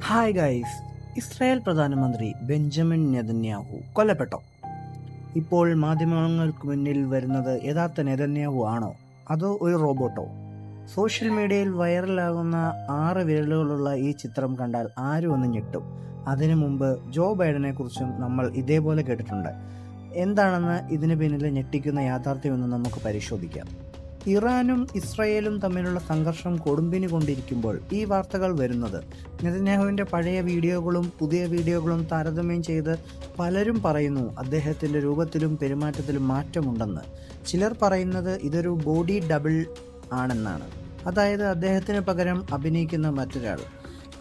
Hi guys, Israel പ്രധാനമന്ത്രി Benjamin Netanyahu കൊല്ലപ്പെട്ടോ? ഇപ്പോൾ മാധ്യമങ്ങൾക്ക് മുന്നിൽ വരുന്നത് യഥാർത്ഥ നെതന്യാഹു ആണോ അതോ ഒരു റോബോട്ടോ? സോഷ്യൽ മീഡിയയിൽ വൈറലാകുന്ന 6 വിരലുകളുള്ള ഈ ചിത്രം കണ്ടാൽ ആരും ഒന്ന് ഞെട്ടും. അതിനു മുമ്പ് ജോ ബൈഡനെ കുറിച്ചും നമ്മൾ ഇതേപോലെ കേട്ടിട്ടുണ്ട്. എന്താണെന്ന് ഇതിന് പിന്നിൽ ഞെട്ടിക്കുന്ന യാഥാർത്ഥ്യമെന്ന് നമുക്ക് പരിശോധിക്കാം. ഇറാനും ഇസ്രയേലും തമ്മിലുള്ള സംഘർഷം കൊടുമ്പിനി കൊണ്ടിരിക്കുമ്പോൾ ഈ വാർത്തകൾ വരുന്നത് നെതന്യാഹുവിൻ്റെ പഴയ വീഡിയോകളും പുതിയ വീഡിയോകളും താരതമ്യം ചെയ്ത് പലരും പറയുന്നു അദ്ദേഹത്തിൻ്റെ രൂപത്തിലും പെരുമാറ്റത്തിലും മാറ്റമുണ്ടെന്ന്. ചിലർ പറയുന്നത് ഇതൊരു ബോഡി ഡബിൾ ആണെന്നാണ്, അതായത് അദ്ദേഹത്തിന് പകരം അഭിനയിക്കുന്ന മറ്റൊരാൾ.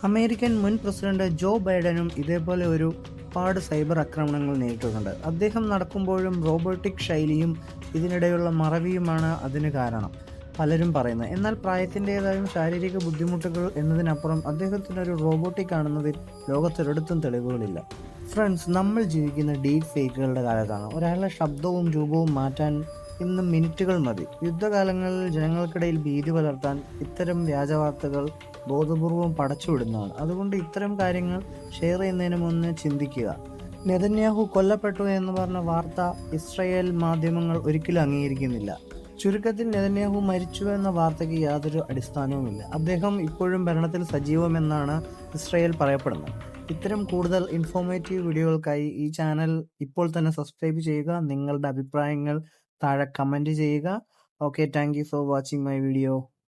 അമേരിക്കൻ മുൻ പ്രസിഡന്റ് ജോ ബൈഡനും ഇതേപോലെ ഒരുപാട് സൈബർ ആക്രമണങ്ങൾ നേരിട്ടിട്ടുണ്ട്. അദ്ദേഹം നടക്കുമ്പോഴും റോബോട്ടിക് ശൈലിയും ഇതിനിടെയുള്ള മറവിയുമാണ് അതിന് കാരണം പലരും പറയുന്നത്. എന്നാൽ പ്രായത്തിൻ്റെതായും ശാരീരിക ബുദ്ധിമുട്ടുകൾ എന്നതിനപ്പുറം അദ്ദേഹത്തിനൊരു റോബോട്ടിക് ആണെന്നതിൽ ലോകത്തൊരിടത്തും തെളിവുകളില്ല. ഫ്രണ്ട്സ്, നമ്മൾ ജീവിക്കുന്ന ഡീപ് ഫേക്കുകളുടെ കാലത്താണ്. ഒരാളുടെ ശബ്ദവും രൂപവും മാറ്റാൻ ഇന്ന് മിനിറ്റുകൾ മതി. യുദ്ധകാലങ്ങളിൽ ജനങ്ങൾക്കിടയിൽ ഭീതി പലർത്താൻ ഇത്തരം വ്യാജവാർത്തകൾ ബോധപൂർവം പടച്ചുവിടുന്നതാണ്. അതുകൊണ്ട് ഇത്തരം കാര്യങ്ങൾ ഷെയർ ചെയ്യുന്നതിന് മുന്നേ ചിന്തിക്കുക. നെതന്യാഹു കൊല്ലപ്പെട്ടു എന്ന് പറഞ്ഞ വാർത്ത ഇസ്രായേൽ മാധ്യമങ്ങൾ ഒരിക്കലും അംഗീകരിക്കുന്നില്ല. ചുരുക്കത്തിൽ നെതന്യാഹു മരിച്ചു എന്ന വാർത്തയ്ക്ക് യാതൊരു അടിസ്ഥാനവുമില്ല. അദ്ദേഹം ഇപ്പോഴും ഭരണത്തിൽ സജീവമെന്നാണ് ഇസ്രായേൽ പറയപ്പെടുന്നത്. ഇത്തരം കൂടുതൽ ഇൻഫോർമേറ്റീവ് വീഡിയോകൾക്കായി ഈ ചാനൽ ഇപ്പോൾ തന്നെ സബ്സ്ക്രൈബ് ചെയ്യുക. നിങ്ങളുടെ അഭിപ്രായങ്ങൾ താഴെ കമൻറ്റ് ചെയ്യുക. Okay, thank you for watching my video.